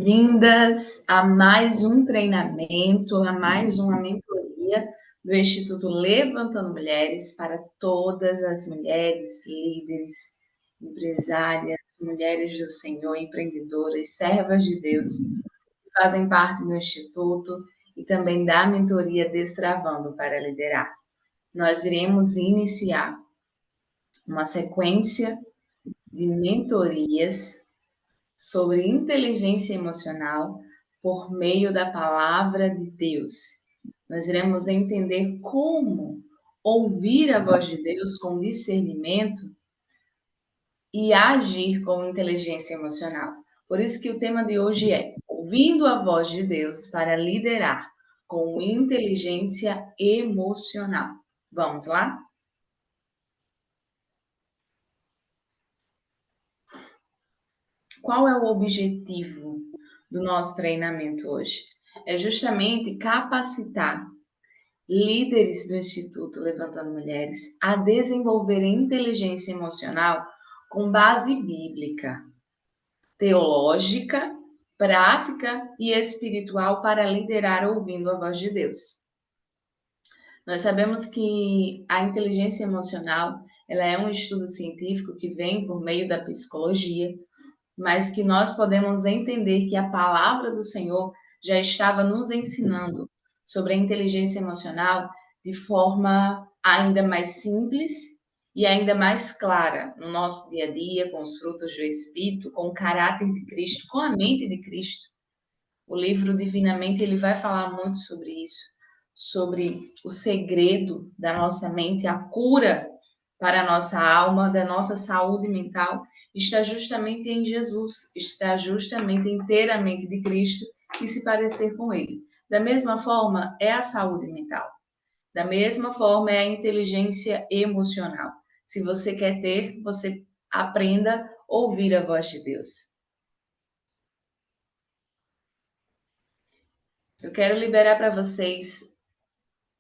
Vindas a mais um treinamento, a mais uma mentoria do Instituto Levantando Mulheres para todas as mulheres líderes, empresárias, mulheres do Senhor, empreendedoras, servas de Deus, que fazem parte do Instituto e também da mentoria Destravando para Liderar. Nós iremos iniciar uma sequência de mentorias sobre inteligência emocional por meio da palavra de Deus. Nós iremos entender como ouvir a voz de Deus com discernimento e agir com inteligência emocional. Por isso que o tema de hoje é ouvindo a voz de Deus para liderar com inteligência emocional. Vamos lá? Qual é o objetivo do nosso treinamento hoje? É justamente capacitar líderes do Instituto Levantando Mulheres a desenvolver inteligência emocional com base bíblica, teológica, prática e espiritual para liderar ouvindo a voz de Deus. Nós sabemos que a inteligência emocional, ela é um estudo científico que vem por meio da psicologia, mas que nós podemos entender que a palavra do Senhor já estava nos ensinando sobre a inteligência emocional de forma ainda mais simples e ainda mais clara no nosso dia a dia, com os frutos do Espírito, com o caráter de Cristo, com a mente de Cristo. O livro Divinamente ele vai falar muito sobre isso, sobre o segredo da nossa mente, a cura para a nossa alma, da nossa saúde mental, está justamente em Jesus, está justamente inteiramente de Cristo e se parecer com Ele. Da mesma forma, é a saúde mental. Da mesma forma, é a inteligência emocional. Se você quer ter, você aprenda a ouvir a voz de Deus. Eu quero liberar para vocês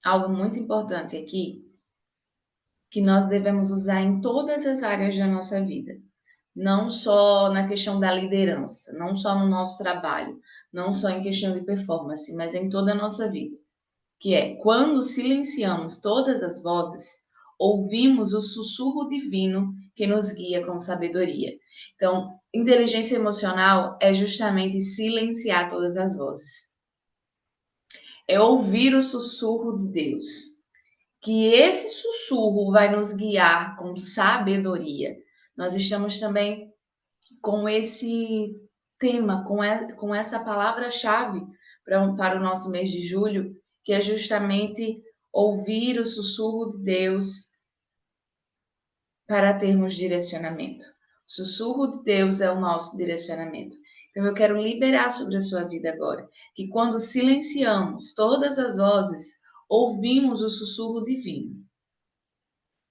algo muito importante aqui, que nós devemos usar em todas as áreas da nossa vida. Não só na questão da liderança, não só no nosso trabalho, não só em questão de performance, mas em toda a nossa vida. Que é, quando silenciamos todas as vozes, ouvimos o sussurro divino que nos guia com sabedoria. Então, inteligência emocional é justamente silenciar todas as vozes. É ouvir o sussurro de Deus. Que esse sussurro vai nos guiar com sabedoria. Nós estamos também com esse tema, com essa palavra-chave para o nosso mês de julho, que é justamente ouvir o sussurro de Deus para termos direcionamento. O sussurro de Deus é o nosso direcionamento. Então eu quero liberar sobre a sua vida agora, que quando silenciamos todas as vozes, ouvimos o sussurro divino,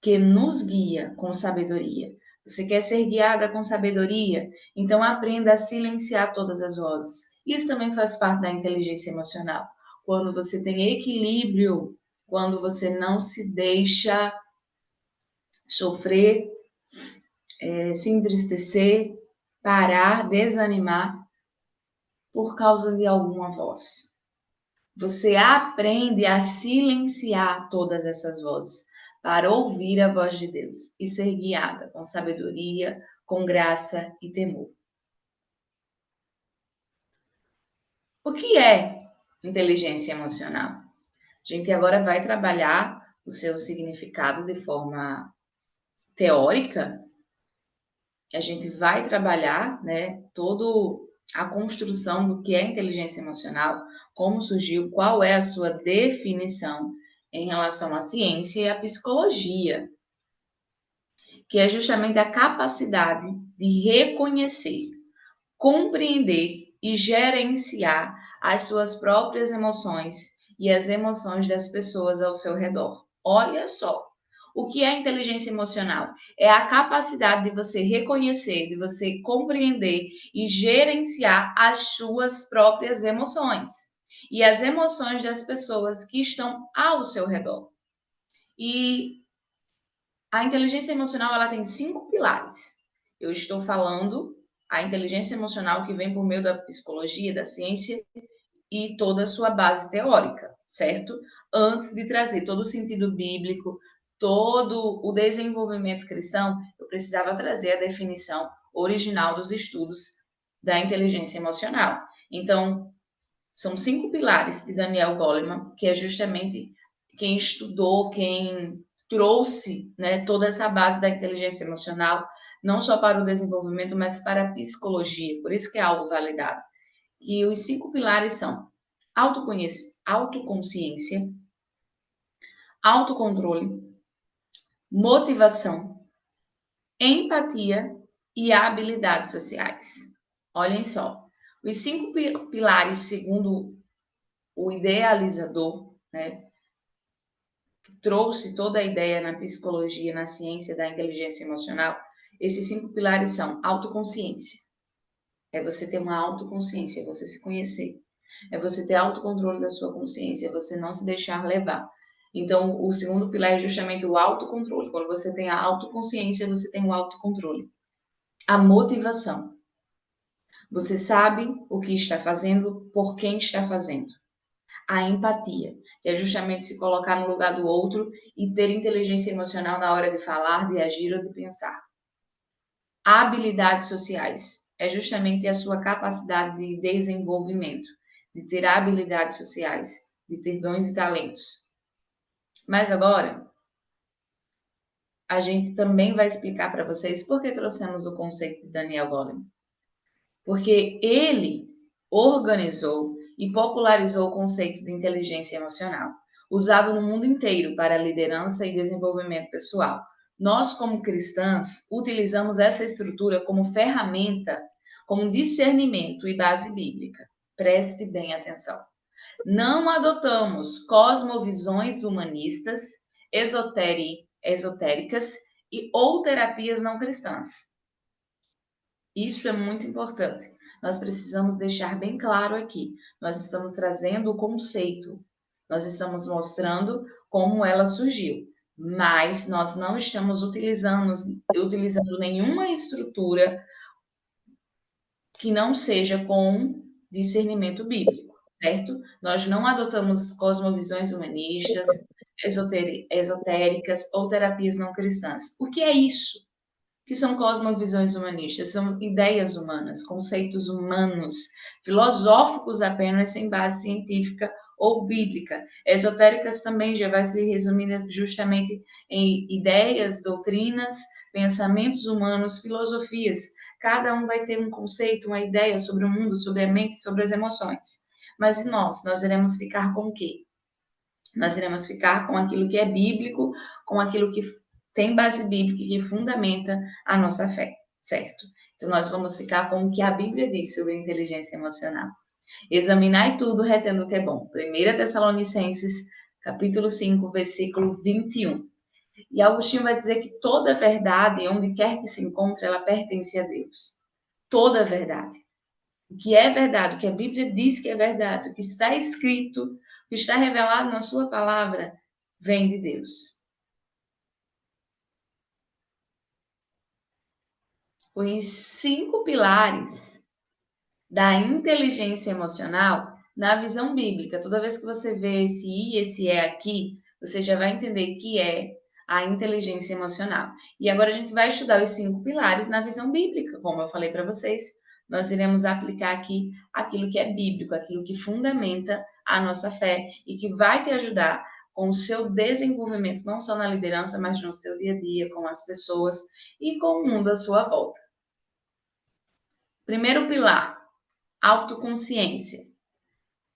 que nos guia com sabedoria. Você quer ser guiada com sabedoria? Então aprenda a silenciar todas as vozes. Isso também faz parte da inteligência emocional. Quando você tem equilíbrio, quando você não se deixa sofrer, se entristecer, parar, desanimar por causa de alguma voz. Você aprende a silenciar todas essas vozes para ouvir a voz de Deus e ser guiada com sabedoria, com graça e temor. O que é inteligência emocional? A gente agora vai trabalhar o seu significado de forma teórica. A gente vai trabalhar, né, toda a construção do que é inteligência emocional, como surgiu, qual é a sua definição em relação à ciência e à psicologia, que é justamente a capacidade de reconhecer, compreender e gerenciar as suas próprias emoções e as emoções das pessoas ao seu redor. Olha só, o que é inteligência emocional? É a capacidade de você reconhecer, de você compreender e gerenciar as suas próprias emoções e as emoções das pessoas que estão ao seu redor. E a inteligência emocional ela tem 5 pilares. Eu estou falando A inteligência emocional que vem por meio da psicologia, da ciência e toda a sua base teórica, certo? Antes de trazer todo o sentido bíblico, todo o desenvolvimento cristão, eu precisava trazer a definição original dos estudos da inteligência emocional. Então, são 5 pilares de Daniel Goleman, que é justamente quem estudou, quem trouxe, né, toda essa base da inteligência emocional, não só para o desenvolvimento, mas para a psicologia. Por isso que é algo validado. E os 5 pilares são autoconsciência, autocontrole, motivação, empatia e habilidades sociais. Olhem só, os 5 pilares, segundo o idealizador, né, que trouxe toda a ideia na psicologia, na ciência da inteligência emocional, esses 5 pilares são autoconsciência. É você ter uma autoconsciência, é você se conhecer. É você ter autocontrole da sua consciência, é você não se deixar levar. Então, o segundo pilar é justamente o autocontrole. Quando você tem a autoconsciência, você tem o autocontrole. A motivação. Você sabe o que está fazendo, por quem está fazendo. A empatia, que é justamente se colocar no lugar do outro e ter inteligência emocional na hora de falar, de agir ou de pensar. Habilidades sociais é justamente a sua capacidade de desenvolvimento, de ter habilidades sociais, de ter dons e talentos. Mas agora, a gente também vai explicar para vocês por que trouxemos o conceito de Daniel Goleman. Porque ele organizou e popularizou o conceito de inteligência emocional, usado no mundo inteiro para liderança e desenvolvimento pessoal. Nós, como cristãs, utilizamos essa estrutura como ferramenta, como discernimento e base bíblica. Preste bem atenção. Não adotamos cosmovisões humanistas, esotéricas ou terapias não cristãs. Isso é muito importante. Nós precisamos deixar bem claro aqui. Nós estamos trazendo o conceito, nós estamos mostrando como ela surgiu, mas nós não estamos utilizando nenhuma estrutura que não seja com discernimento bíblico, certo? Nós não adotamos cosmovisões humanistas, esotéricas ou terapias não cristãs. O que é isso? Que são cosmovisões humanistas, são ideias humanas, conceitos humanos, filosóficos apenas, sem base científica ou bíblica. Esotéricas também já vai se resumir justamente em ideias, doutrinas, pensamentos humanos, filosofias. Cada um vai ter um conceito, uma ideia sobre o mundo, sobre a mente, sobre as emoções. Mas e nós? Nós iremos ficar com o quê? Nós iremos ficar com aquilo que é bíblico, com aquilo que tem base bíblica e que fundamenta a nossa fé, certo? Então, nós vamos ficar com o que a Bíblia diz sobre a inteligência emocional. Examinai tudo, retendo o que é bom. 1 Tessalonicenses, capítulo 5, versículo 21. E Agostinho vai dizer que toda verdade, onde quer que se encontre, ela pertence a Deus. Toda verdade. O que é verdade, o que a Bíblia diz que é verdade, o que está escrito, o que está revelado na sua palavra, vem de Deus. Os 5 pilares da inteligência emocional na visão bíblica. Toda vez que você vê esse I e esse E aqui, você já vai entender que é a inteligência emocional. E agora a gente vai estudar os 5 pilares na visão bíblica, como eu falei para vocês. Nós iremos aplicar aqui aquilo que é bíblico, aquilo que fundamenta a nossa fé e que vai te ajudar com o seu desenvolvimento, não só na liderança, mas no seu dia a dia, com as pessoas e com o mundo à sua volta. Primeiro pilar, autoconsciência.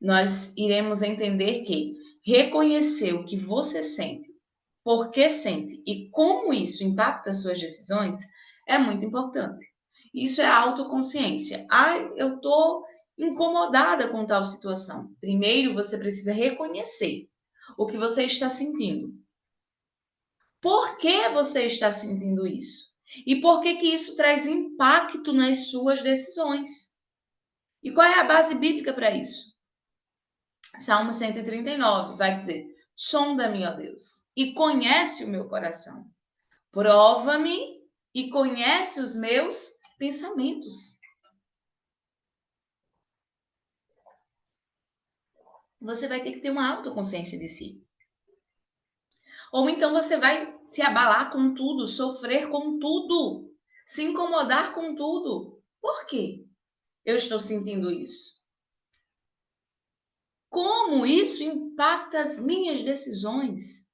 Nós iremos entender que reconhecer o que você sente, por que sente e como isso impacta as suas decisões é muito importante. Isso é autoconsciência. Eu estou incomodada com tal situação. Primeiro, você precisa reconhecer o que você está sentindo. Por que você está sentindo isso? E por que isso traz impacto nas suas decisões? E qual é a base bíblica para isso? Salmo 139 vai dizer: sonda-me, ó Deus, e conhece o meu coração. Prova-me e conhece os meus pensamentos. você vai ter que ter uma autoconsciência de si. Ou então você vai se abalar com tudo, sofrer com tudo, se incomodar com tudo. Por quê eu estou sentindo isso? Como isso impacta as minhas decisões?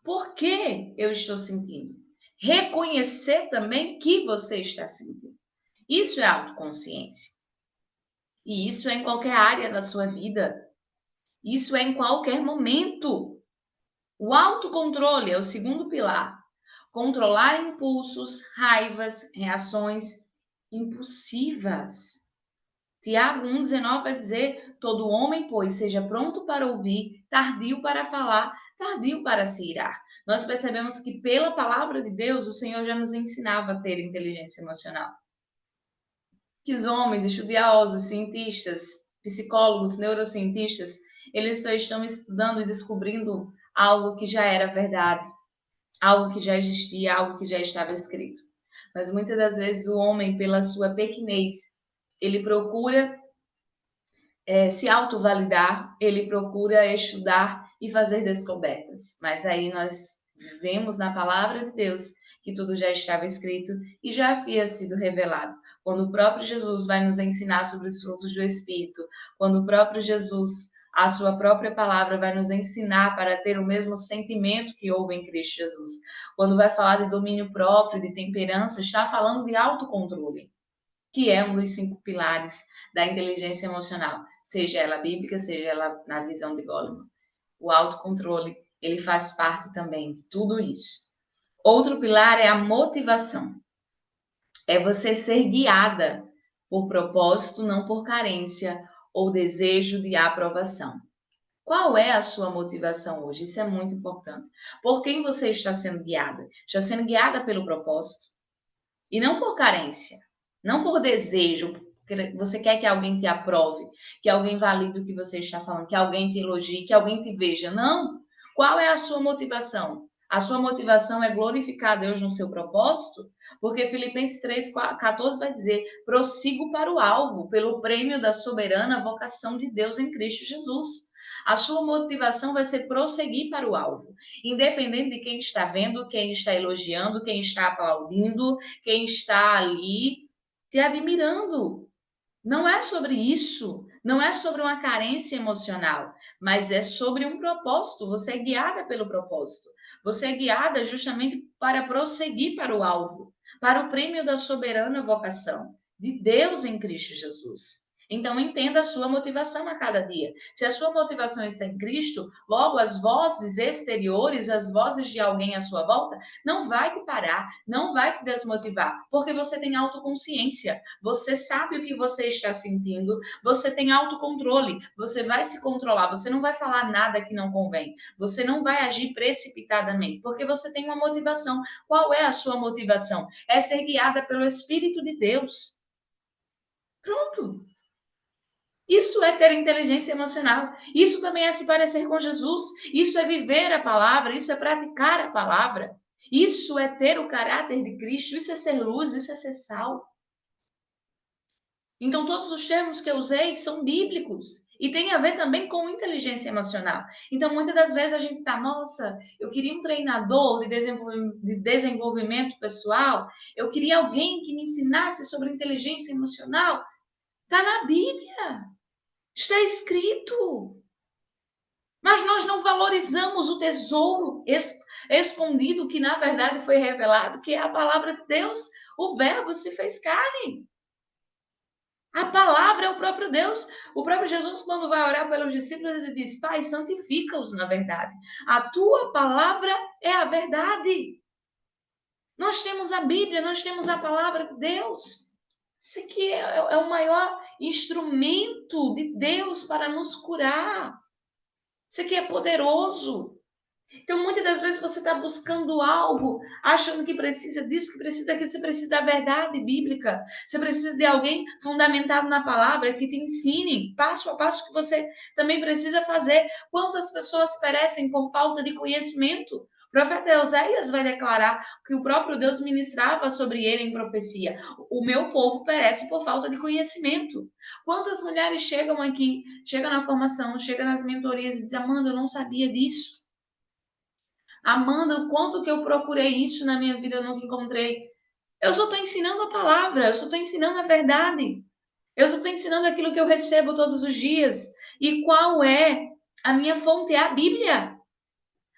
Por que eu estou sentindo? Reconhecer também que você está sentindo. Isso é autoconsciência. E isso é em qualquer área da sua vida. Isso é em qualquer momento. O autocontrole é o segundo pilar. Controlar impulsos, raivas, reações impulsivas. Tiago 1,19 vai dizer: todo homem, pois, seja pronto para ouvir, tardio para falar, tardio para se irar. Nós percebemos que pela palavra de Deus, o Senhor já nos ensinava a ter inteligência emocional. Que os homens, estudiosos, cientistas, psicólogos, neurocientistas, eles só estão estudando e descobrindo algo que já era verdade, algo que já existia, algo que já estava escrito. Mas muitas das vezes o homem, pela sua pequenez, ele procura se autovalidar, ele procura estudar e fazer descobertas. Mas aí nós vemos na palavra de Deus que tudo já estava escrito e já havia sido revelado. Quando o próprio Jesus vai nos ensinar sobre os frutos do Espírito, quando o próprio Jesus, a sua própria palavra, vai nos ensinar para ter o mesmo sentimento que houve em Cristo Jesus. Quando vai falar de domínio próprio, de temperança, está falando de autocontrole, que é um dos 5 pilares da inteligência emocional, seja ela bíblica, seja ela na visão de Goleman. O autocontrole, ele faz parte também de tudo isso. Outro pilar é a motivação. É você ser guiada por propósito, não por carência ou desejo de aprovação. Qual é a sua motivação hoje? Isso é muito importante. Por quem você está sendo guiada? Está sendo guiada pelo propósito e não por carência, não por desejo. Você quer que alguém te aprove, que alguém valide o que você está falando, que alguém te elogie, que alguém te veja. Não. Qual é a sua motivação? A sua motivação é glorificar Deus no seu propósito? Porque Filipenses 3,14 vai dizer: prossigo para o alvo, pelo prêmio da soberana vocação de Deus em Cristo Jesus. A sua motivação vai ser prosseguir para o alvo, independente de quem está vendo, quem está elogiando, quem está aplaudindo, quem está ali te admirando. Não é sobre isso, não é sobre uma carência emocional, mas é sobre um propósito. Você é guiada pelo propósito. Você é guiada justamente para prosseguir para o alvo, para o prêmio da soberana vocação de Deus em Cristo Jesus. Então, entenda a sua motivação a cada dia. Se a sua motivação está em Cristo, logo as vozes exteriores, as vozes de alguém à sua volta, não vai te parar, não vai te desmotivar, porque você tem autoconsciência. Você sabe o que você está sentindo, você tem autocontrole, você vai se controlar, você não vai falar nada que não convém, você não vai agir precipitadamente, porque você tem uma motivação. Qual é a sua motivação? É ser guiada pelo Espírito de Deus. Pronto. Isso é ter inteligência emocional. Isso também é se parecer com Jesus. Isso é viver a palavra, isso é praticar a palavra. Isso é ter o caráter de Cristo, isso é ser luz, isso é ser sal. Então, todos os termos que eu usei são bíblicos e tem a ver também com inteligência emocional. Então, muitas das vezes a gente está, nossa, eu queria um treinador de desenvolvimento pessoal, eu queria alguém que me ensinasse sobre inteligência emocional. Está na Bíblia, está escrito. Mas nós não valorizamos o tesouro escondido que, na verdade, foi revelado, que é a palavra de Deus. O Verbo se fez carne. A palavra é o próprio Deus. O próprio Jesus, quando vai orar pelos discípulos, ele diz: Pai, santifica-os na verdade. A tua palavra é a verdade. Nós temos a Bíblia, nós temos a palavra de Deus. Isso aqui é o maior instrumento de Deus para nos curar. Isso aqui é poderoso. Então, muitas das vezes você está buscando algo, achando que precisa disso, que precisa daquilo, você precisa da verdade bíblica. Você precisa de alguém fundamentado na palavra que te ensine passo a passo que você também precisa fazer. Quantas pessoas perecem por falta de conhecimento? profeta Euséias vai declarar que o próprio Deus ministrava sobre ele em profecia. O meu povo perece por falta de conhecimento. Quantas mulheres chegam aqui, chegam na formação, chegam nas mentorias e dizem, Amanda, eu não sabia disso. Amanda, o quanto que eu procurei isso na minha vida, eu nunca encontrei. Eu só estou ensinando a palavra, eu só estou ensinando a verdade. Eu só estou ensinando aquilo que eu recebo todos os dias. E qual é a minha fonte? É a Bíblia.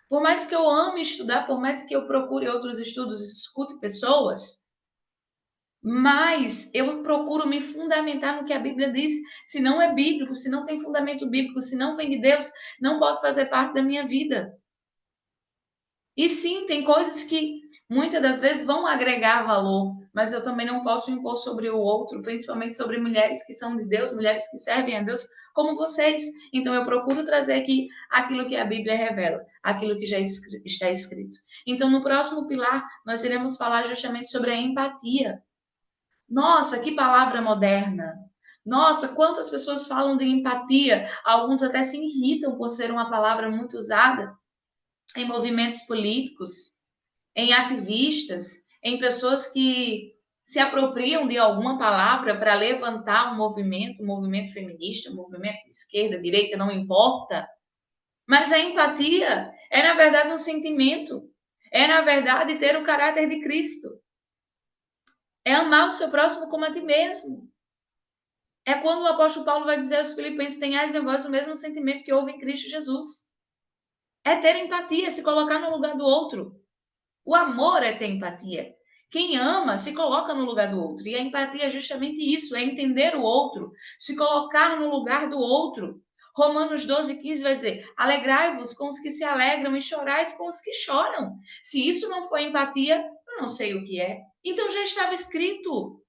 Por mais que eu ame estudar, por mais que eu procure outros estudos, escute pessoas, mas eu procuro me fundamentar no que a Bíblia diz. Se não é bíblico, se não tem fundamento bíblico, se não vem de Deus, não pode fazer parte da minha vida. E sim, tem coisas que muitas das vezes vão agregar valor, mas eu também não posso impor sobre o outro, principalmente sobre mulheres que são de Deus, mulheres que servem a Deus, como vocês. Então eu procuro trazer aqui aquilo que a Bíblia revela, aquilo que já está escrito. Então no próximo pilar nós iremos falar justamente sobre a empatia. Nossa, que palavra moderna! Nossa, quantas pessoas falam de empatia, alguns até se irritam por ser uma palavra muito usada em movimentos políticos, em ativistas, em pessoas que se apropriam de alguma palavra para levantar um movimento feminista, um movimento de esquerda, direita, não importa. Mas a empatia é, na verdade, um sentimento. É, na verdade, ter o caráter de Cristo. É amar o seu próximo como a ti mesmo. É quando o apóstolo Paulo vai dizer aos filipenses, tenhais em vós o mesmo sentimento que houve em Cristo Jesus. É ter empatia, se colocar no lugar do outro. O amor é ter empatia. Quem ama se coloca no lugar do outro. E a empatia é justamente isso, é entender o outro, se colocar no lugar do outro. Romanos 12:15 vai dizer, alegrai-vos com os que se alegram e chorais com os que choram. Se isso não for empatia, eu não sei o que é. Então já estava escrito.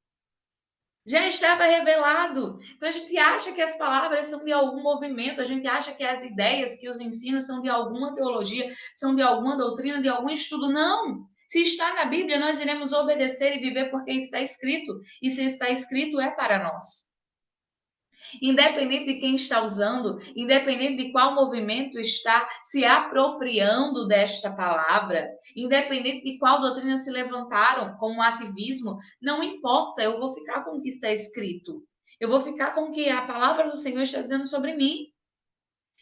Já estava revelado. Então a gente acha que as palavras são de algum movimento, a gente acha que as ideias, que os ensinos são de alguma teologia, são de alguma doutrina, de algum estudo. Não! Se está na Bíblia, nós iremos obedecer e viver porque está escrito. E se está escrito, é para nós. Independente de quem está usando, independente de qual movimento está se apropriando desta palavra, independente de qual doutrina se levantaram como ativismo, não importa, eu vou ficar com o que está escrito. Eu vou ficar com o que a palavra do Senhor está dizendo sobre mim.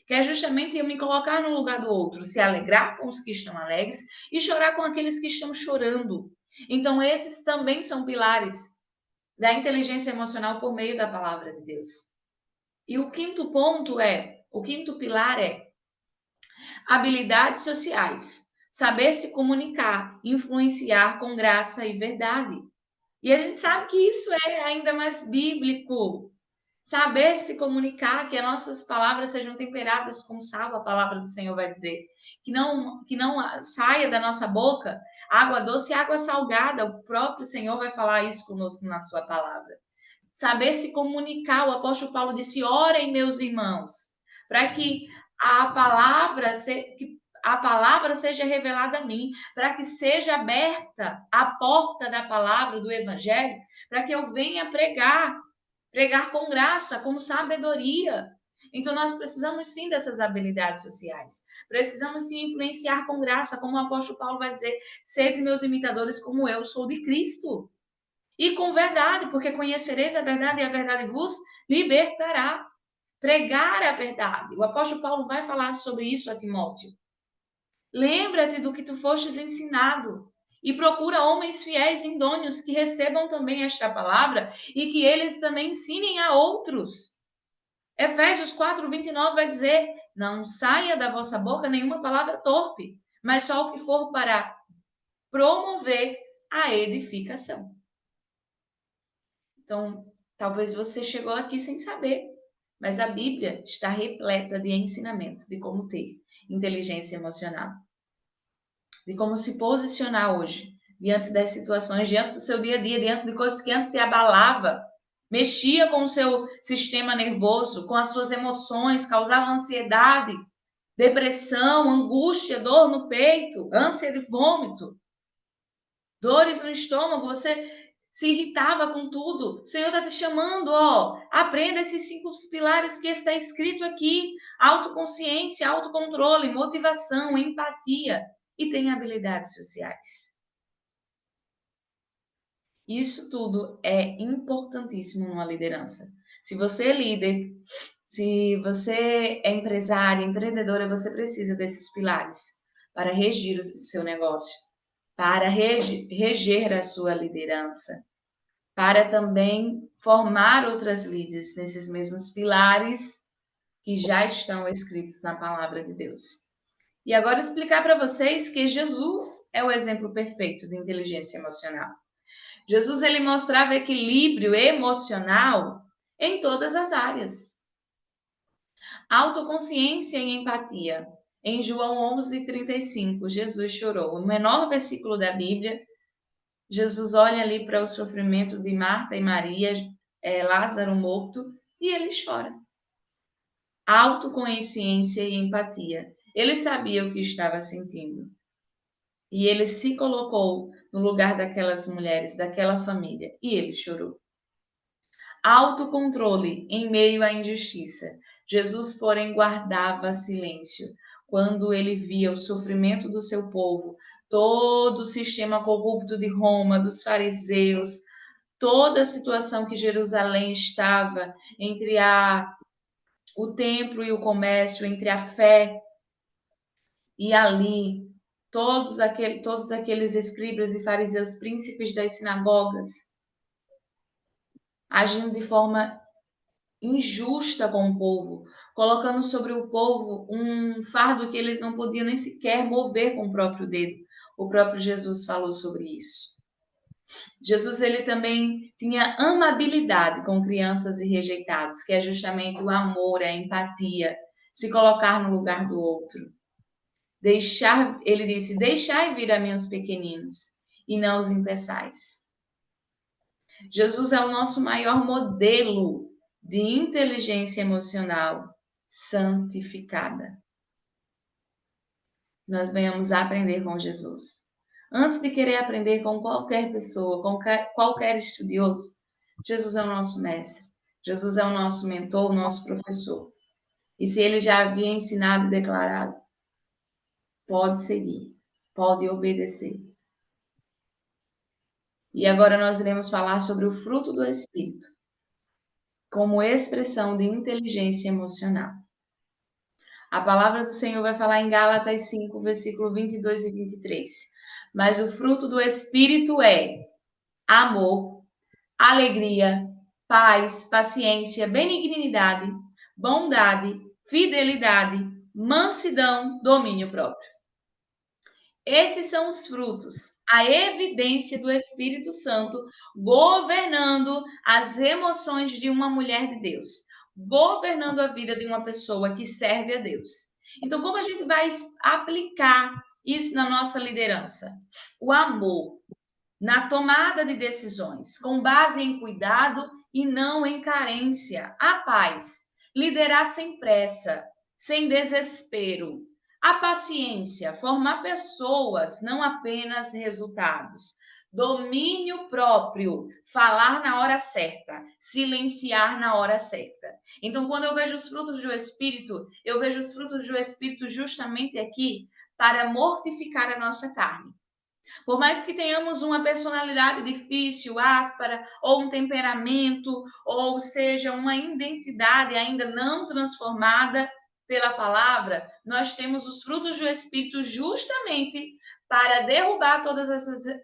Que é justamente eu me colocar no lugar do outro, se alegrar com os que estão alegres e chorar com aqueles que estão chorando. Então, esses também são pilares da inteligência emocional por meio da palavra de Deus. E o quinto pilar é habilidades sociais, saber se comunicar, influenciar com graça e verdade. E a gente sabe que isso é ainda mais bíblico. Saber se comunicar, que as nossas palavras sejam temperadas com sal, a palavra do Senhor vai dizer. Que não saia da nossa boca água doce e água salgada. O próprio Senhor vai falar isso conosco na sua palavra. Saber se comunicar. O apóstolo Paulo disse: orem, meus irmãos, para que a palavra seja revelada a mim, para que seja aberta a porta da palavra do evangelho, para que eu venha pregar com graça, com sabedoria. Então nós precisamos sim dessas habilidades sociais. Precisamos sim influenciar com graça, como o apóstolo Paulo vai dizer: sede meus imitadores como eu sou de Cristo. E com verdade, porque conhecereis a verdade e a verdade vos libertará. Pregar a verdade. O apóstolo Paulo vai falar sobre isso a Timóteo. Lembra-te do que tu fostes ensinado e procura homens fiéis e idôneos que recebam também esta palavra e que eles também ensinem a outros. Efésios 4:29 vai dizer, não saia da vossa boca nenhuma palavra torpe, mas só o que for para promover a edificação. Então, talvez você chegou aqui sem saber, mas a Bíblia está repleta de ensinamentos de como ter inteligência emocional, de como se posicionar hoje, diante das situações, diante do seu dia a dia, diante de coisas que antes te abalava, mexia com o seu sistema nervoso, com as suas emoções, causava ansiedade, depressão, angústia, dor no peito, ânsia de vômito, dores no estômago, você se irritava com tudo. O Senhor está te chamando, aprenda esses 5 pilares que está escrito aqui: autoconsciência, autocontrole, motivação, empatia. e tem habilidades sociais. Isso tudo é importantíssimo numa liderança. Se você é líder, se você é empresária, empreendedora, você precisa desses pilares para regir o seu negócio, para reger a sua liderança, para também formar outras líderes nesses mesmos pilares que já estão escritos na palavra de Deus. E agora explicar para vocês que Jesus é o exemplo perfeito de inteligência emocional. Jesus ele mostrava equilíbrio emocional em todas as áreas. Autoconsciência e empatia. Em João 11:35, Jesus chorou. O menor versículo da Bíblia, Jesus olha ali para o sofrimento de Marta e Maria, Lázaro morto, e ele chora. Autoconsciência e empatia. Ele sabia o que estava sentindo. E ele se colocou no lugar daquelas mulheres, daquela família, e ele chorou. Autocontrole em meio à injustiça. Jesus, porém, guardava silêncio quando ele via o sofrimento do seu povo, todo o sistema corrupto de Roma, dos fariseus, toda a situação que Jerusalém estava entre o templo e o comércio, entre a fé e ali, todos aqueles escribas e fariseus, príncipes das sinagogas, agindo de forma injusta com o povo, colocando sobre o povo um fardo que eles não podiam nem sequer mover com o próprio dedo. O próprio Jesus falou sobre isso. Jesus ele também tinha amabilidade com crianças e rejeitados, que é justamente o amor, a empatia, se colocar no lugar do outro. Ele disse: "Deixai vir a mim os pequeninos, e não os impeçais." Jesus é o nosso maior modelo de inteligência emocional santificada. Nós venhamos a aprender com Jesus. Antes de querer aprender com qualquer pessoa, com qualquer estudioso, Jesus é o nosso mestre. Jesus é o nosso mentor, o nosso professor. E se ele já havia ensinado e declarado, pode seguir, pode obedecer. E agora nós iremos falar sobre o fruto do Espírito, como expressão de inteligência emocional. A palavra do Senhor vai falar em Gálatas 5, versículo 22 e 23. Mas o fruto do Espírito é amor, alegria, paz, paciência, benignidade, bondade, fidelidade, mansidão, domínio próprio. Esses são os frutos, a evidência do Espírito Santo governando as emoções de uma mulher de Deus, governando a vida de uma pessoa que serve a Deus. Então, como a gente vai aplicar isso na nossa liderança? O amor, na tomada de decisões, com base em cuidado e não em carência. A paz, liderar sem pressa, sem desespero. A paciência, formar pessoas, não apenas resultados. Domínio próprio, falar na hora certa, silenciar na hora certa. Então, quando eu vejo os frutos do Espírito, eu vejo os frutos do Espírito justamente aqui para mortificar a nossa carne. Por mais que tenhamos uma personalidade difícil, áspera, ou um temperamento, ou seja, uma identidade ainda não transformada pela palavra, nós temos os frutos do Espírito justamente para derrubar todas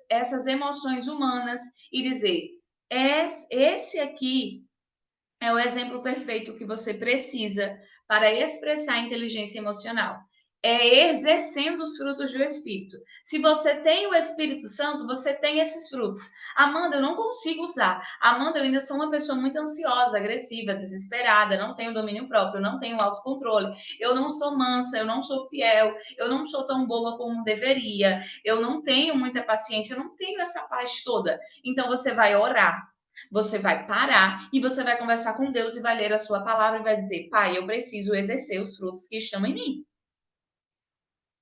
essas emoções humanas e dizer: esse aqui é o exemplo perfeito que você precisa para expressar a inteligência emocional. É exercendo os frutos do Espírito. Se você tem o Espírito Santo, você tem esses frutos. Amanda, eu não consigo usar. Amanda, eu ainda sou uma pessoa muito ansiosa, agressiva, desesperada, não tenho domínio próprio, não tenho autocontrole. Eu não sou mansa, eu não sou fiel, eu não sou tão boa como deveria, eu não tenho muita paciência, eu não tenho essa paz toda. Então você vai orar. Você vai parar e você vai conversar com Deus e vai ler a sua palavra e vai dizer: Pai, eu preciso exercer os frutos que estão em mim.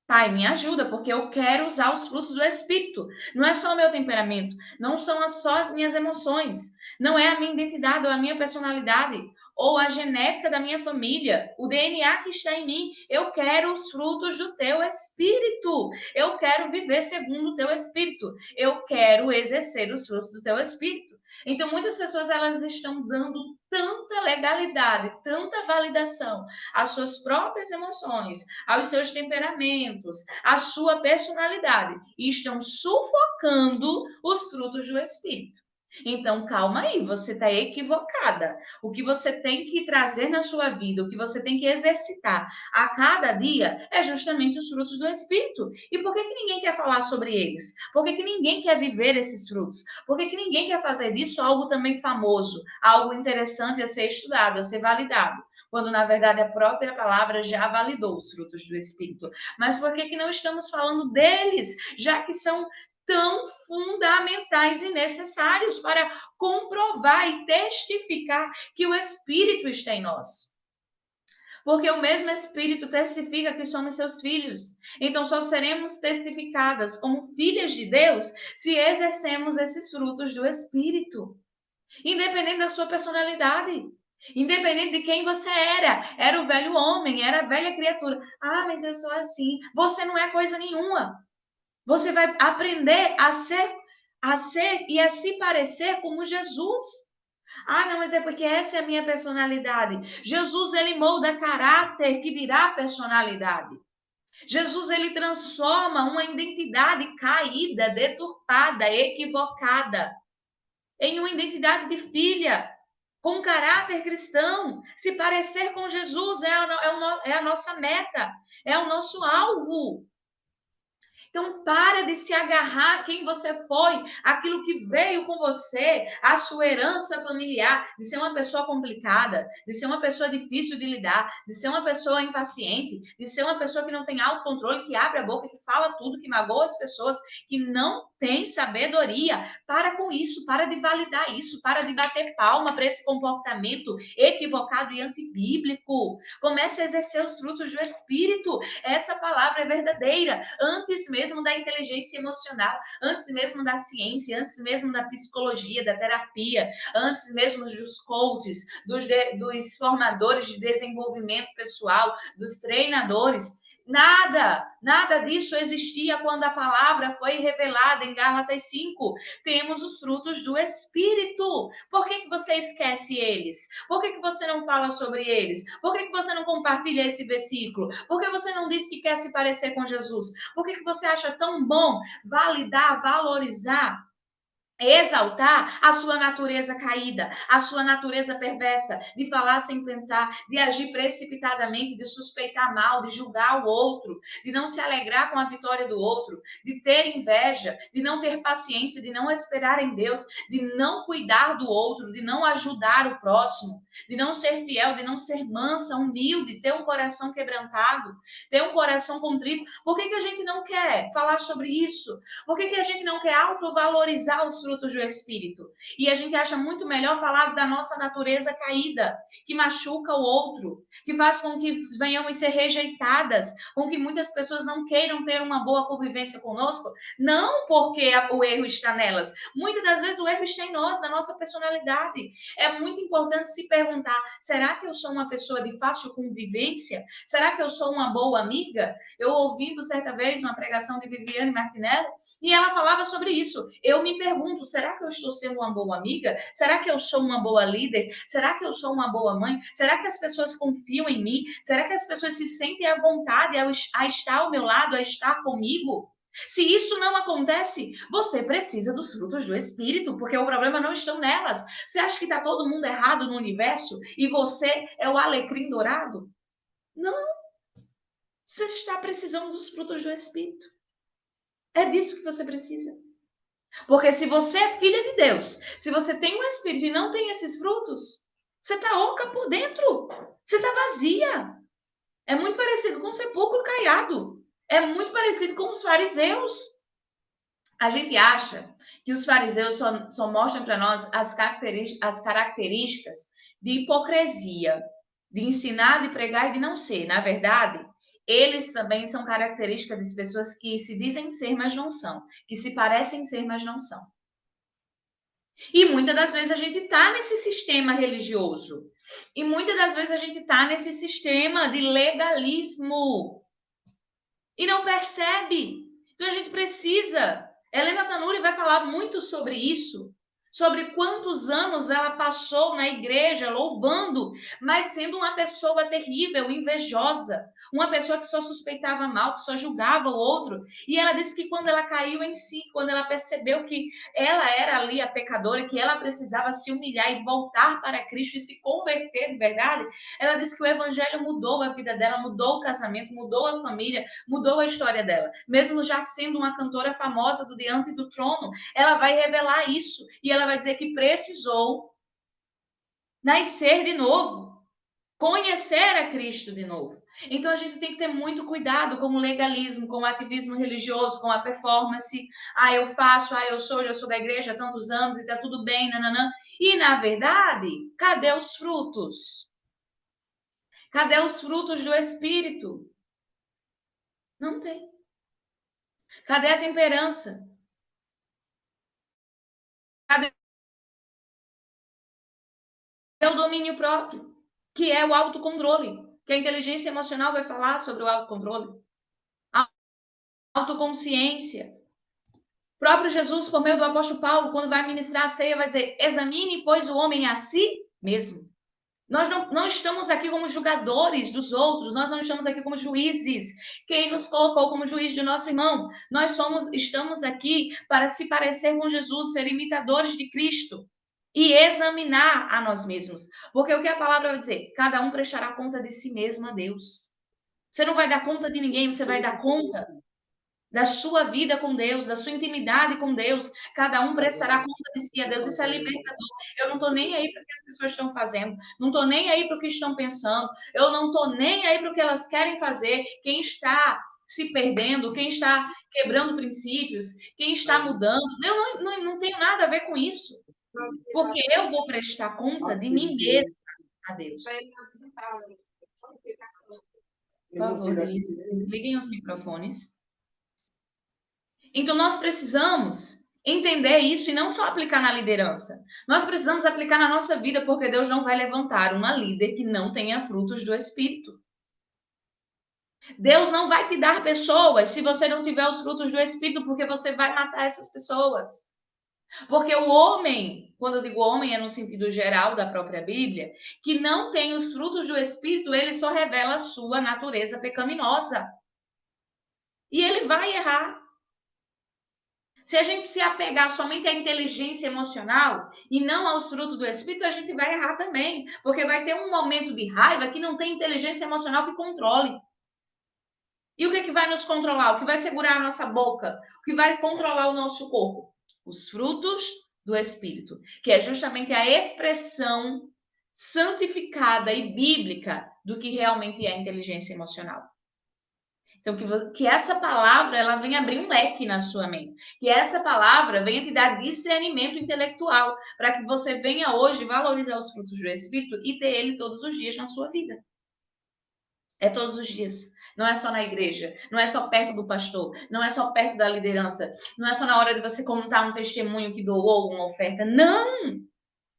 Pai, me ajuda, porque eu quero usar os frutos do Espírito. Não é só o meu temperamento, não são só as minhas emoções, não é a minha identidade ou a minha personalidade, ou a genética da minha família, o DNA que está em mim. Eu quero os frutos do teu espírito. Eu quero viver segundo o teu espírito. Eu quero exercer os frutos do teu espírito. Então, muitas pessoas elas estão dando tanta legalidade, tanta validação às suas próprias emoções, aos seus temperamentos, à sua personalidade, e estão sufocando os frutos do espírito. Então, calma aí, você está equivocada. O que você tem que trazer na sua vida, o que você tem que exercitar a cada dia é justamente os frutos do Espírito. E por que ninguém quer falar sobre eles? Por que ninguém quer viver esses frutos? Por que ninguém quer fazer disso algo também famoso, algo interessante a ser estudado, a ser validado? Quando, na verdade, a própria palavra já validou os frutos do Espírito. Mas por que não estamos falando deles, já que são tão fundamentais e necessários para comprovar e testificar que o Espírito está em nós? Porque o mesmo Espírito testifica que somos seus filhos. Então, só seremos testificadas como filhas de Deus se exercemos esses frutos do Espírito. Independente da sua personalidade. Independente de quem você era. Era o velho homem, era a velha criatura. Ah, mas eu sou assim. Você não é coisa nenhuma. Você vai aprender a ser e a se parecer como Jesus. Ah, não, mas é porque essa é a minha personalidade. Jesus, ele molda caráter que virá personalidade. Jesus, ele transforma uma identidade caída, deturpada, equivocada, em uma identidade de filha, com caráter cristão. Se parecer com Jesus é a nossa meta, é o nosso alvo. Então, para de se agarrar a quem você foi, aquilo que veio com você, a sua herança familiar, de ser uma pessoa complicada, de ser uma pessoa difícil de lidar, de ser uma pessoa impaciente, de ser uma pessoa que não tem autocontrole, que abre a boca, que fala tudo, que magoa as pessoas, que não tem sabedoria. Para com isso, para de validar isso, para de bater palma para esse comportamento equivocado e antibíblico. Comece a exercer os frutos do Espírito. Essa palavra é verdadeira. Antes mesmo da inteligência emocional, antes mesmo da ciência, antes mesmo da psicologia, da terapia, antes mesmo dos coaches, dos formadores de desenvolvimento pessoal, dos treinadores. Nada disso existia quando a palavra foi revelada em Gálatas 5. Temos os frutos do Espírito. Por que você esquece eles? Por que você não fala sobre eles? Por que você não compartilha esse versículo? Por que você não diz que quer se parecer com Jesus? Por que você acha tão bom validar, valorizar, exaltar a sua natureza caída, a sua natureza perversa, de falar sem pensar, de agir precipitadamente, de suspeitar mal, de julgar o outro, de não se alegrar com a vitória do outro, de ter inveja, de não ter paciência, de não esperar em Deus, de não cuidar do outro, de não ajudar o próximo, de não ser fiel, de não ser mansa, humilde, ter um coração quebrantado, ter um coração contrito? Por que a gente não quer falar sobre isso? Por que a gente não quer autovalorizar os frutos do Espírito? E a gente acha muito melhor falar da nossa natureza caída, que machuca o outro, que faz com que venhamos ser rejeitadas, com que muitas pessoas não queiram ter uma boa convivência conosco, não porque o erro está nelas. Muitas das vezes o erro está em nós, na nossa personalidade. É muito importante se perguntar, será que eu sou uma pessoa de fácil convivência? Será que eu sou uma boa amiga? Eu ouvindo certa vez uma pregação de Viviane Martinelli, e ela falava sobre isso. Eu me pergunto, será que eu estou sendo uma boa amiga? Será que eu sou uma boa líder? Será que eu sou uma boa mãe? Será que as pessoas confiam em mim? Será que as pessoas se sentem à vontade a estar ao meu lado, a estar comigo? Se isso não acontece, você precisa dos frutos do Espírito, porque o problema não está nelas. Você acha que está todo mundo errado no universo e você é o alecrim dourado? Não, você está precisando dos frutos do Espírito. É disso que você precisa. Porque se você é filha de Deus, se você tem um Espírito e não tem esses frutos, você está oca por dentro. Você está vazia. É muito parecido com um sepulcro caiado. É muito parecido com os fariseus. A gente acha que os fariseus só mostram para nós as características de hipocrisia, de ensinar, de pregar e de não ser. Na verdade, eles também são características de pessoas que se dizem ser, mas não são, que se parecem ser, mas não são. E muitas das vezes a gente está nesse sistema religioso. E muitas das vezes a gente está nesse sistema de legalismo. E não percebe. Então a gente precisa. Helena Tanuri vai falar muito sobre isso, sobre quantos anos ela passou na igreja louvando, mas sendo uma pessoa terrível, invejosa, uma pessoa que só suspeitava mal, que só julgava o outro. E ela disse que quando ela caiu em si, quando ela percebeu que ela era ali a pecadora, que ela precisava se humilhar e voltar para Cristo e se converter de verdade, ela disse que o evangelho mudou a vida dela, mudou o casamento, mudou a família, mudou a história dela. Mesmo já sendo uma cantora famosa do Diante do Trono, ela vai revelar isso e ela vai dizer que precisou nascer de novo, conhecer a Cristo de novo. Então a gente tem que ter muito cuidado com o legalismo, com o ativismo religioso, com a performance. Ah, eu faço, eu sou da igreja há tantos anos e tá tudo bem, nananã. E na verdade, cadê os frutos? Cadê os frutos do Espírito? Não tem. Cadê a temperança? Cadê o domínio próprio? Que é o autocontrole. Que a inteligência emocional vai falar sobre o autocontrole. A autoconsciência. O próprio Jesus, por meio do apóstolo Paulo, quando vai ministrar a ceia, vai dizer: examine, pois, o homem a si mesmo. Nós não estamos aqui como julgadores dos outros, nós não estamos aqui como juízes. Quem nos colocou como juiz de nosso irmão? Estamos aqui para se parecer com Jesus, ser imitadores de Cristo e examinar a nós mesmos. Porque o que a palavra vai dizer? Cada um prestará conta de si mesmo a Deus. Você não vai dar conta de ninguém, você vai dar conta da sua vida com Deus, da sua intimidade com Deus. Cada um prestará conta de si a Deus. Isso é libertador. Eu não estou nem aí para o que as pessoas estão fazendo, não estou nem aí para o que estão pensando, eu não estou nem aí para o que elas querem fazer. Quem está se perdendo, quem está quebrando princípios, quem está mudando, eu não tenho nada a ver com isso, porque eu vou prestar conta de mim mesma a Deus. Por favor, desliguem os microfones. Então, nós precisamos entender isso e não só aplicar na liderança. Nós precisamos aplicar na nossa vida, porque Deus não vai levantar uma líder que não tenha frutos do Espírito. Deus não vai te dar pessoas se você não tiver os frutos do Espírito, porque você vai matar essas pessoas. Porque o homem, quando eu digo homem, é no sentido geral da própria Bíblia, que não tem os frutos do Espírito, ele só revela a sua natureza pecaminosa. E ele vai errar. Se a gente se apegar somente à inteligência emocional e não aos frutos do Espírito, a gente vai errar também, porque vai ter um momento de raiva que não tem inteligência emocional que controle. E o que, que vai nos controlar? O que vai segurar a nossa boca? O que vai controlar o nosso corpo? Os frutos do Espírito, que é justamente a expressão santificada e bíblica do que realmente é a inteligência emocional. Então, que essa palavra ela venha abrir um leque na sua mente. Que essa palavra venha te dar discernimento intelectual, para que você venha hoje valorizar os frutos do Espírito e ter ele todos os dias na sua vida. É todos os dias. Não é só na igreja, não é só perto do pastor, não é só perto da liderança, não é só na hora de você contar um testemunho que doou uma oferta. Não!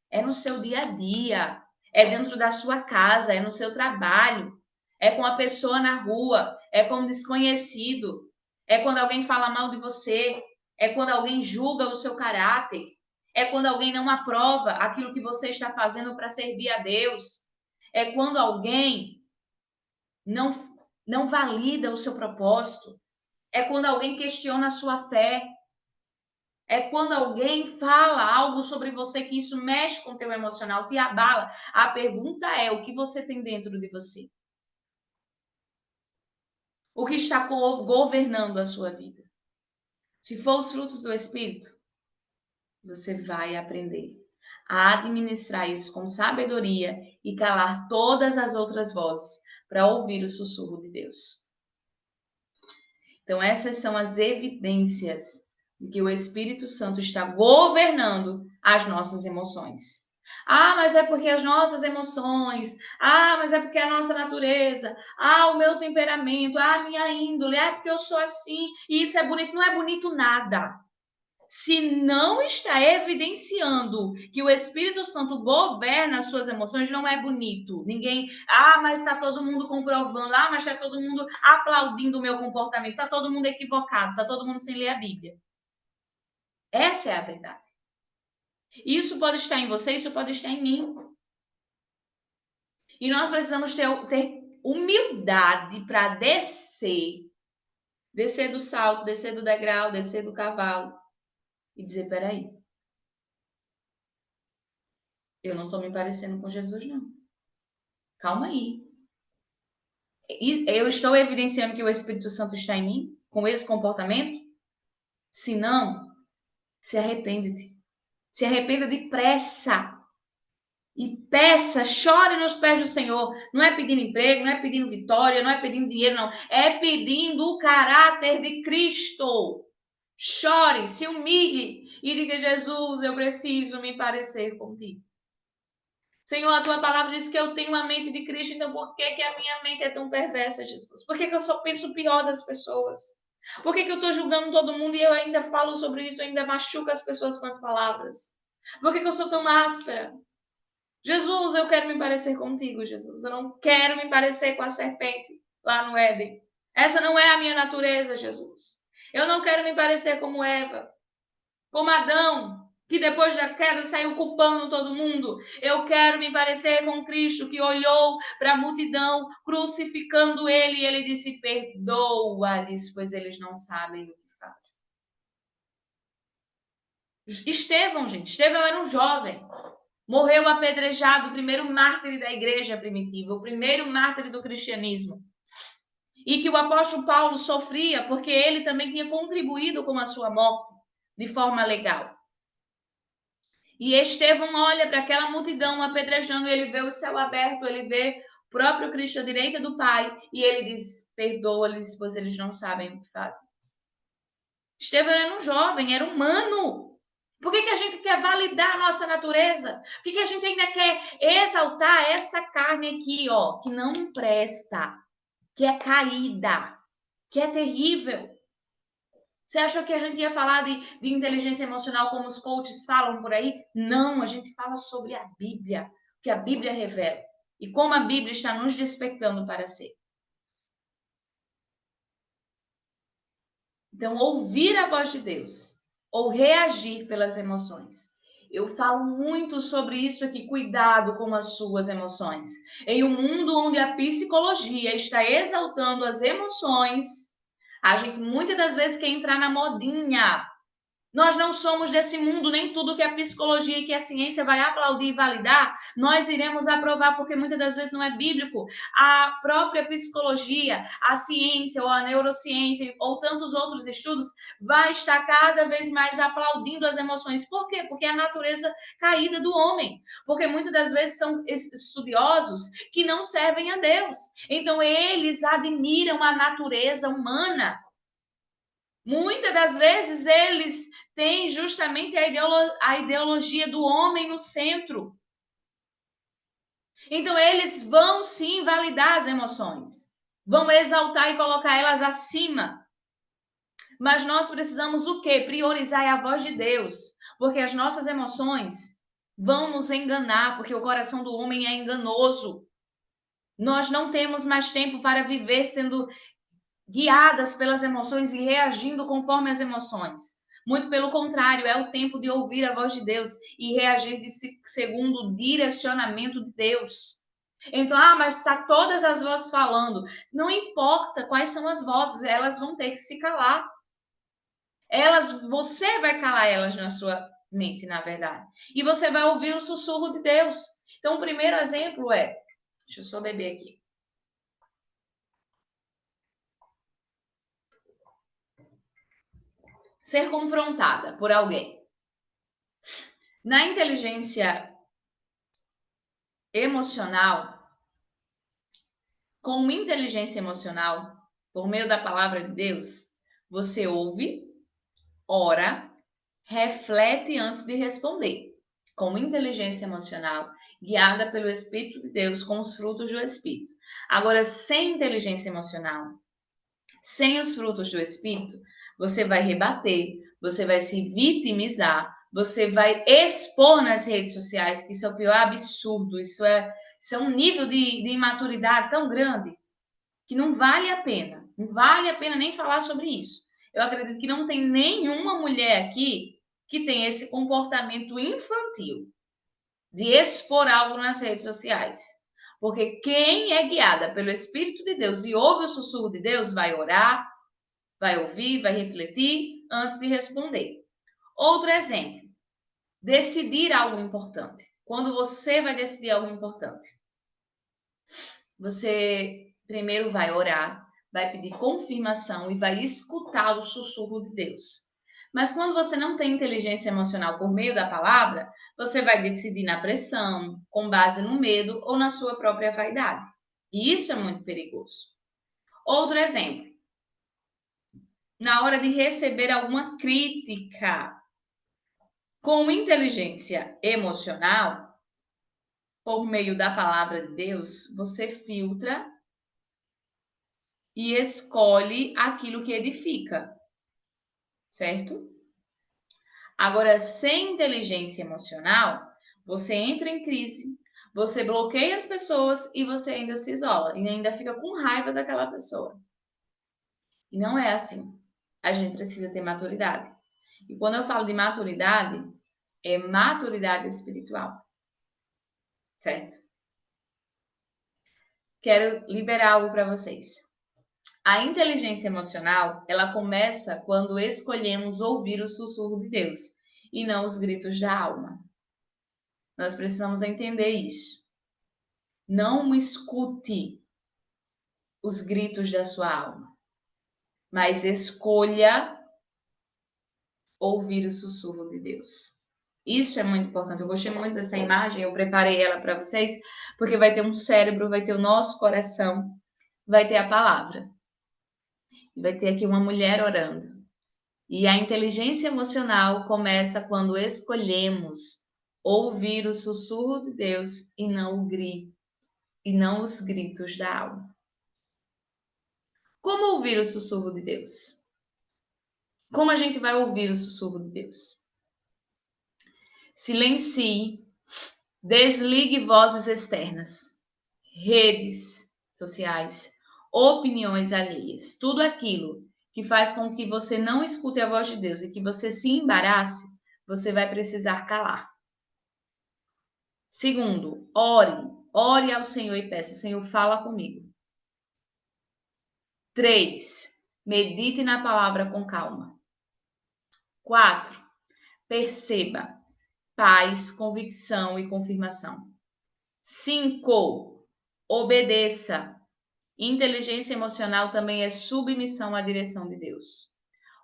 É no seu dia a dia, é dentro da sua casa, é no seu trabalho, é com a pessoa na rua, é com um desconhecido, é quando alguém fala mal de você, é quando alguém julga o seu caráter, é quando alguém não aprova aquilo que você está fazendo para servir a Deus, é quando alguém não valida o seu propósito, é quando alguém questiona a sua fé, é quando alguém fala algo sobre você que isso mexe com o teu emocional, te abala. A pergunta é: o que você tem dentro de você? O que está governando a sua vida? Se for os frutos do Espírito, você vai aprender a administrar isso com sabedoria e calar todas as outras vozes para ouvir o sussurro de Deus. Então, essas são as evidências de que o Espírito Santo está governando as nossas emoções. Ah, mas é porque as nossas emoções, mas é porque a nossa natureza, o meu temperamento, a minha índole, é porque eu sou assim, e isso é bonito. Não é bonito nada. se não está evidenciando que o Espírito Santo governa as suas emoções, não é bonito. Ninguém, mas está todo mundo comprovando, mas está todo mundo aplaudindo o meu comportamento, está todo mundo equivocado, está todo mundo sem ler a Bíblia. Essa é a verdade. Isso pode estar em você, isso pode estar em mim. E nós precisamos ter humildade para descer do salto, descer do degrau, descer do cavalo e dizer, peraí, eu não estou me parecendo com Jesus, não. Calma aí. Eu estou evidenciando que o Espírito Santo está em mim com esse comportamento? Se não, se arrepende-te. Se arrependa depressa. E peça, chore nos pés do Senhor. Não é pedindo emprego, não é pedindo vitória, não é pedindo dinheiro, não. É pedindo o caráter de Cristo. Chore, se humilhe e diga, Jesus, eu preciso me parecer contigo. Senhor, a tua palavra diz que eu tenho a mente de Cristo, então por que a minha mente é tão perversa, Jesus? Por que eu só penso pior das pessoas? Por que eu estou julgando todo mundo e eu ainda falo sobre isso, eu ainda machuco as pessoas com as palavras? Por que eu sou tão áspera? Jesus, eu quero me parecer contigo, Jesus. Eu não quero me parecer com a serpente lá no Éden. Essa não é a minha natureza, Jesus. Eu não quero me parecer como Eva, como Adão, que depois da queda saiu culpando todo mundo. Eu quero me parecer com Cristo, que olhou para a multidão, crucificando ele, e ele disse, perdoa-lhes, pois eles não sabem o que fazem. Estevão, gente. Estevão era um jovem. Morreu apedrejado, o primeiro mártir da igreja primitiva, o primeiro mártir do cristianismo. E que o apóstolo Paulo sofria porque ele também tinha contribuído com a sua morte de forma legal. E Estevão olha para aquela multidão apedrejando, ele vê o céu aberto, ele vê o próprio Cristo à direita do Pai, e ele diz, perdoa-lhes, pois eles não sabem o que fazem. Estevão era um jovem, era humano. Por que a gente quer validar a nossa natureza? Por que a gente ainda quer exaltar essa carne aqui, ó, que não presta, que é caída, que é terrível? Você achou que a gente ia falar de inteligência emocional como os coaches falam por aí? Não, a gente fala sobre a Bíblia, o que a Bíblia revela e como a Bíblia está nos despertando para ser. Então, ouvir a voz de Deus ou reagir pelas emoções. Eu falo muito sobre isso aqui, cuidado com as suas emoções. Em um mundo onde a psicologia está exaltando as emoções, a gente muitas das vezes quer entrar na modinha. Nós não somos desse mundo, nem tudo que a psicologia e que a ciência vai aplaudir e validar, nós iremos aprovar, porque muitas das vezes não é bíblico. A própria psicologia, a ciência ou a neurociência ou tantos outros estudos vai estar cada vez mais aplaudindo as emoções. Por quê? Porque é a natureza caída do homem. Porque muitas das vezes são estudiosos que não servem a Deus. Então eles admiram a natureza humana. Muitas das vezes eles têm justamente a ideologia do homem no centro. Então eles vão sim validar as emoções, vão exaltar e colocar elas acima. Mas nós precisamos o quê? Priorizar a voz de Deus, porque as nossas emoções vão nos enganar, porque o coração do homem é enganoso. Nós não temos mais tempo para viver sendo guiadas pelas emoções e reagindo conforme as emoções. Muito pelo contrário, é o tempo de ouvir a voz de Deus e reagir segundo o direcionamento de Deus. Então, mas está todas as vozes falando. Não importa quais são as vozes, elas vão ter que se calar. Você vai calar elas na sua mente, na verdade. E você vai ouvir o sussurro de Deus. Então, o primeiro exemplo é, deixa eu só beber aqui. Ser confrontada por alguém. Na inteligência emocional, com inteligência emocional, por meio da palavra de Deus, você ouve, ora, reflete antes de responder. Com inteligência emocional, guiada pelo Espírito de Deus, com os frutos do Espírito. Agora, sem inteligência emocional, sem os frutos do Espírito, você vai rebater, você vai se vitimizar, você vai expor nas redes sociais, que isso é o pior absurdo, isso é um nível de imaturidade tão grande que não vale a pena. Não vale a pena nem falar sobre isso. Eu acredito que não tem nenhuma mulher aqui que tem esse comportamento infantil de expor algo nas redes sociais. Porque quem é guiada pelo Espírito de Deus e ouve o sussurro de Deus vai orar, vai ouvir, vai refletir antes de responder. Outro exemplo, decidir algo importante. Quando você vai decidir algo importante, você primeiro vai orar, vai pedir confirmação e vai escutar o sussurro de Deus. Mas quando você não tem inteligência emocional por meio da palavra, você vai decidir na pressão, com base no medo ou na sua própria vaidade. E isso é muito perigoso. Outro exemplo, na hora de receber alguma crítica com inteligência emocional, por meio da palavra de Deus, você filtra e escolhe aquilo que edifica, certo? Agora, sem inteligência emocional, você entra em crise, você bloqueia as pessoas e você ainda se isola e ainda fica com raiva daquela pessoa. E não é assim. A gente precisa ter maturidade. E quando eu falo de maturidade, é maturidade espiritual, certo? Quero liberar algo para vocês. A inteligência emocional, ela começa quando escolhemos ouvir o sussurro de Deus e não os gritos da alma. Nós precisamos entender isso. Não escute os gritos da sua alma, mas escolha ouvir o sussurro de Deus. Isso é muito importante. Eu gostei muito dessa imagem, eu preparei ela para vocês, porque vai ter um cérebro, vai ter o nosso coração, vai ter a palavra. Vai ter aqui uma mulher orando. E a inteligência emocional começa quando escolhemos ouvir o sussurro de Deus e não o grito, e não os gritos da alma. Como ouvir o sussurro de Deus? Como a gente vai ouvir o sussurro de Deus? Silencie, desligue vozes externas, redes sociais, opiniões alheias, tudo aquilo que faz com que você não escute a voz de Deus e que você se embarace, você vai precisar calar. Segundo, ore ao Senhor e peça, Senhor, fala comigo. 3, medite na palavra com calma. 4, perceba paz, convicção e confirmação. 5, obedeça. Inteligência emocional também é submissão à direção de Deus.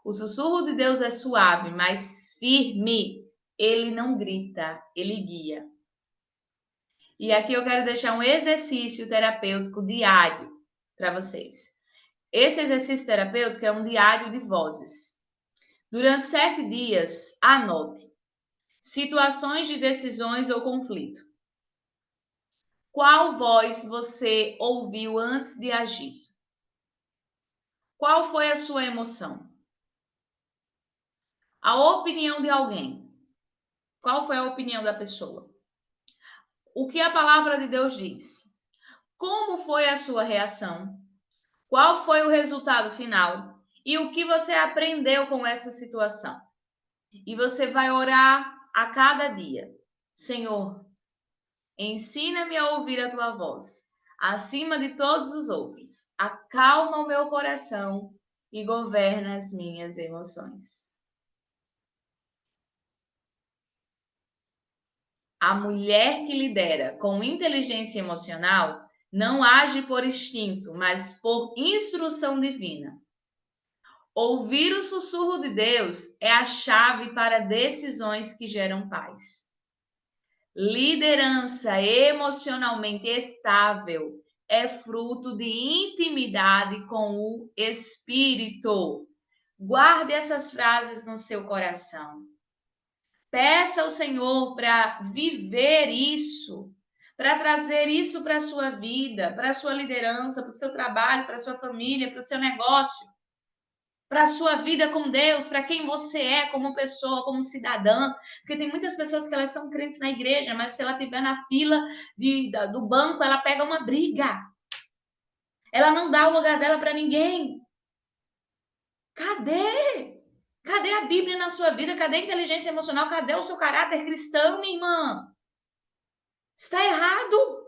O sussurro de Deus é suave, mas firme. Ele não grita, ele guia. E aqui eu quero deixar um exercício terapêutico diário para vocês. Esse exercício terapêutico é um diário de vozes. Durante 7 dias, anote situações de decisões ou conflito. Qual voz você ouviu antes de agir? Qual foi a sua emoção? A opinião de alguém. Qual foi a opinião da pessoa? O que a palavra de Deus diz? Como foi a sua reação? Qual foi o resultado final? E o que você aprendeu com essa situação? E você vai orar a cada dia. Senhor, ensina-me a ouvir a tua voz, acima de todos os outros. Acalma o meu coração e governa as minhas emoções. A mulher que lidera com inteligência emocional não age por instinto, mas por instrução divina. Ouvir o sussurro de Deus é a chave para decisões que geram paz. Liderança emocionalmente estável é fruto de intimidade com o Espírito. Guarde essas frases no seu coração. Peça ao Senhor para viver isso, para trazer isso para a sua vida, para a sua liderança, para o seu trabalho, para a sua família, para o seu negócio. para a sua vida com Deus, para quem você é como pessoa, como cidadã. Porque tem muitas pessoas que elas são crentes na igreja, mas se ela estiver na fila do banco, ela pega uma briga. Ela não dá o lugar dela para ninguém. Cadê? Cadê a Bíblia na sua vida? Cadê a inteligência emocional? Cadê o seu caráter cristão, minha irmã? Está errado.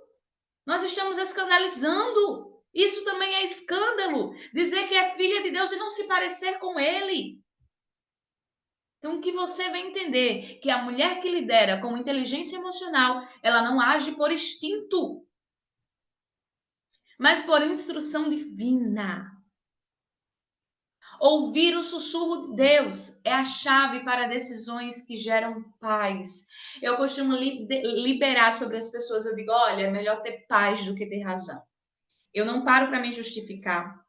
Nós estamos escandalizando. Isso também é escândalo. Dizer que é filha de Deus e não se parecer com ele. Então, que você vai entender que a mulher que lidera com inteligência emocional, ela não age por instinto, mas por instrução divina. Ouvir o sussurro de Deus é a chave para decisões que geram paz. Eu costumo liberar sobre as pessoas, eu digo, olha, é melhor ter paz do que ter razão. Eu não paro para me justificar.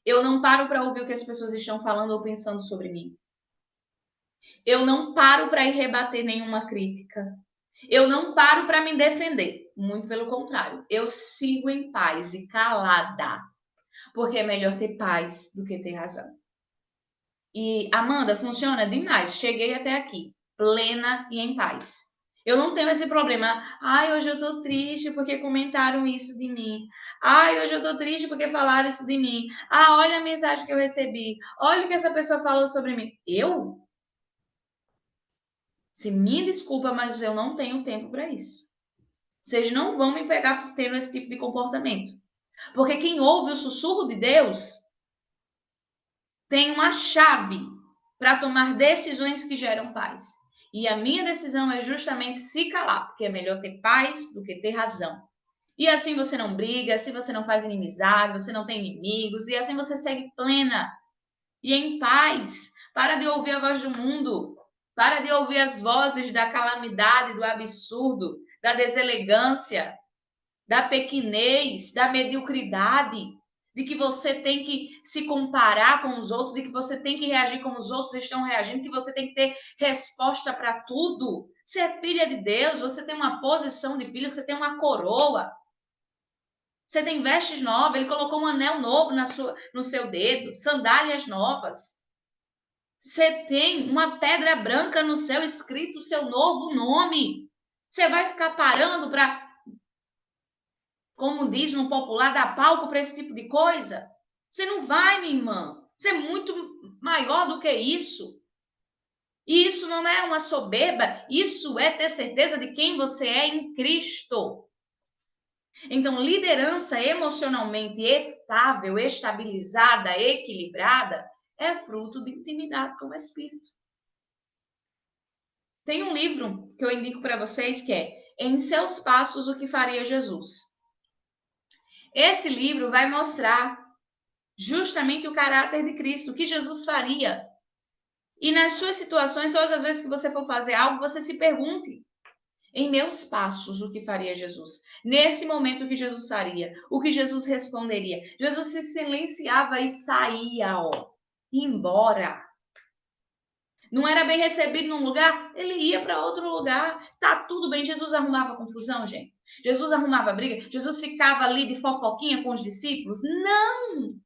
Eu não paro para ouvir o que as pessoas estão falando ou pensando sobre mim. Eu não paro para ir rebater nenhuma crítica. Eu não paro para me defender. Muito pelo contrário. Eu sigo em paz e calada. Porque é melhor ter paz do que ter razão. E, Amanda, funciona demais. Cheguei até aqui, plena e em paz. Eu não tenho esse problema. Ai, hoje eu tô triste porque comentaram isso de mim. Ai, hoje eu tô triste porque falaram isso de mim. Ah, olha a mensagem que eu recebi. Olha o que essa pessoa falou sobre mim. Eu? Se me desculpa, mas eu não tenho tempo para isso. Vocês não vão me pegar tendo esse tipo de comportamento. Porque quem ouve o sussurro de Deus tem uma chave para tomar decisões que geram paz. E a minha decisão é justamente se calar, porque é melhor ter paz do que ter razão. E assim você não briga, assim você não faz inimizade, você não tem inimigos, e assim você segue plena e em paz. Para de ouvir a voz do mundo, para de ouvir as vozes da calamidade, do absurdo, da deselegância, da pequenez, da mediocridade, de que você tem que se comparar com os outros, de que você tem que reagir como os outros estão reagindo, que você tem que ter resposta para tudo. Você é filha de Deus, você tem uma posição de filha, você tem uma coroa. Você tem vestes novas, ele colocou um anel novo no seu dedo, sandálias novas. Você tem uma pedra branca no céu escrito o seu novo nome. Você vai ficar parando para, como diz no popular, dar palco para esse tipo de coisa? Você não vai, minha irmã. Você é muito maior do que isso. E isso não é uma soberba, isso é ter certeza de quem você é em Cristo. Então, liderança emocionalmente estável, estabilizada, equilibrada, é fruto de intimidade com o Espírito. Tem um livro que eu indico para vocês que é Em Seus Passos, o que Faria Jesus. Esse livro vai mostrar justamente o caráter de Cristo, o que Jesus faria. E nas suas situações, todas as vezes que você for fazer algo, você se pergunte, em meus passos, o que faria Jesus? Nesse momento, o que Jesus faria? O que Jesus responderia? Jesus se silenciava e saía, ia embora. Não era bem recebido num lugar, ele ia para outro lugar. Tá tudo bem. Jesus arrumava confusão, gente? Jesus arrumava briga? Jesus ficava ali de fofoquinha com os discípulos? Não!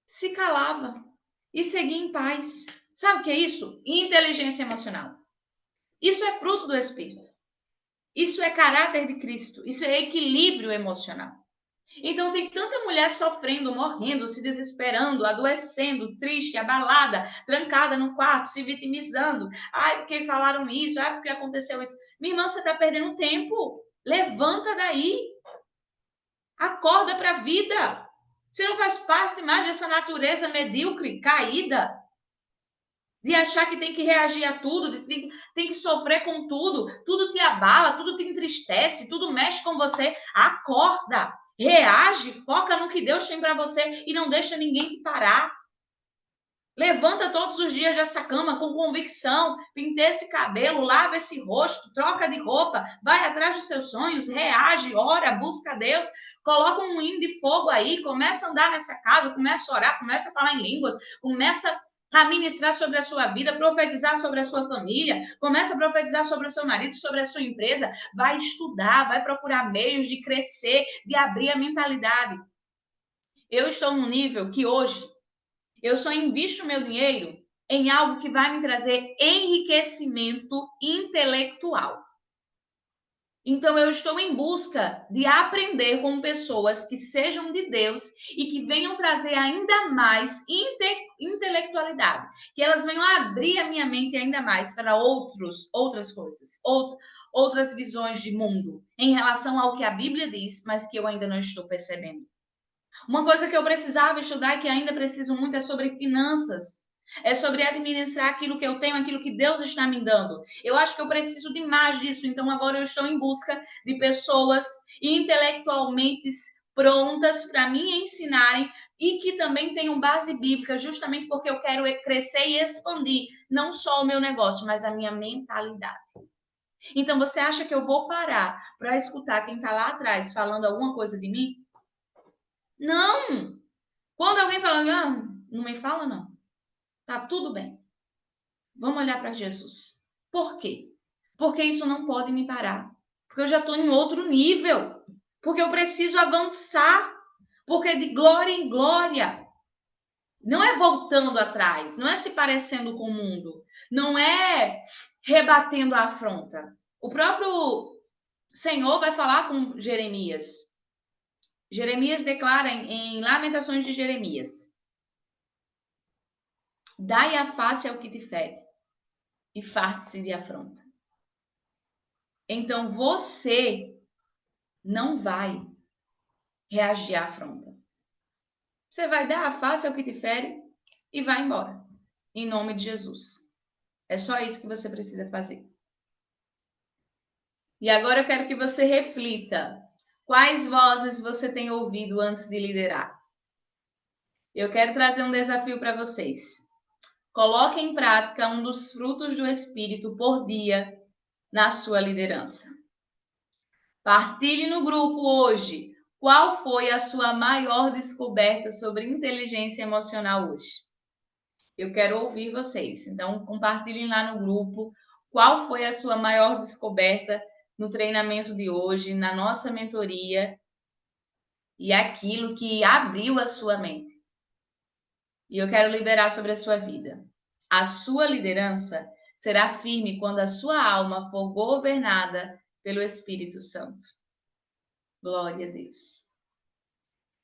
Se calava e seguia em paz. Sabe o que é isso? Inteligência emocional. Isso é fruto do Espírito. Isso é caráter de Cristo. Isso é equilíbrio emocional. Então tem tanta mulher sofrendo, morrendo, se desesperando, adoecendo, triste, abalada, trancada no quarto, se vitimizando. Ai, porque falaram isso? Ai, porque aconteceu isso? Minha irmã, você está perdendo tempo. Levanta daí. Acorda para a vida. Você não faz parte mais dessa natureza medíocre, caída, de achar que tem que reagir a tudo, tem que sofrer com tudo te abala, tudo te entristece, tudo mexe com você. Acorda, reage, foca no que Deus tem para você e não deixa ninguém te parar. Levanta todos os dias dessa cama com convicção, pinta esse cabelo, lava esse rosto, troca de roupa, vai atrás dos seus sonhos, reage, ora, busca Deus, coloca um moinho de fogo aí, começa a andar nessa casa, começa a orar, começa a falar em línguas, começa a ministrar sobre a sua vida, profetizar sobre a sua família, começa a profetizar sobre o seu marido, sobre a sua empresa, vai estudar, vai procurar meios de crescer, de abrir a mentalidade. Eu estou num nível que hoje Eu só invisto meu dinheiro em algo que vai me trazer enriquecimento intelectual. Então, eu estou em busca de aprender com pessoas que sejam de Deus e que venham trazer ainda mais intelectualidade, que elas venham abrir a minha mente ainda mais para outras coisas, outras visões de mundo, em relação ao que a Bíblia diz, mas que eu ainda não estou percebendo. Uma coisa que eu precisava estudar e que ainda preciso muito é sobre finanças. É sobre administrar aquilo que eu tenho, aquilo que Deus está me dando. Eu acho que eu preciso de mais disso, então agora eu estou em busca de pessoas intelectualmente prontas para me ensinarem e que também tenham base bíblica, justamente porque eu quero crescer e expandir não só o meu negócio, mas a minha mentalidade. Então você acha que eu vou parar para escutar quem está lá atrás falando alguma coisa de mim? Não! Quando alguém fala, não me fala não, tá tudo bem. Vamos olhar para Jesus. Por quê? Porque isso não pode me parar. Porque eu já estou em outro nível. Porque eu preciso avançar. Porque é de glória em glória. Não é voltando atrás. Não é se parecendo com o mundo. Não é rebatendo a afronta. O próprio Senhor vai falar com Jeremias. Jeremias declara em Lamentações de Jeremias: dai a face ao que te fere e farte-se de afronta. Então você não vai reagir à afronta. Você vai dar a face ao que te fere e vai embora. Em nome de Jesus. É só isso que você precisa fazer. E agora eu quero que você reflita. Quais vozes você tem ouvido antes de liderar? Eu quero trazer um desafio para vocês. Coloque em prática um dos frutos do Espírito por dia na sua liderança. Partilhe no grupo hoje qual foi a sua maior descoberta sobre inteligência emocional hoje. Eu quero ouvir vocês, então compartilhem lá no grupo qual foi a sua maior descoberta no treinamento de hoje, na nossa mentoria e aquilo que abriu a sua mente. E eu quero liberar sobre a sua vida. A sua liderança será firme quando a sua alma for governada pelo Espírito Santo. Glória a Deus.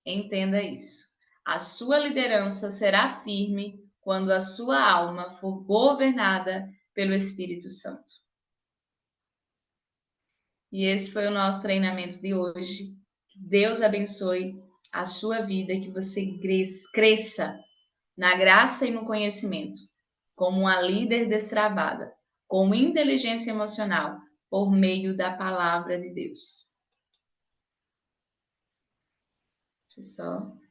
Entenda isso. A sua liderança será firme quando a sua alma for governada pelo Espírito Santo. E esse foi o nosso treinamento de hoje. Que Deus abençoe a sua vida, que você cresça na graça e no conhecimento, como uma líder destravada, com inteligência emocional, por meio da palavra de Deus. Deixa eu só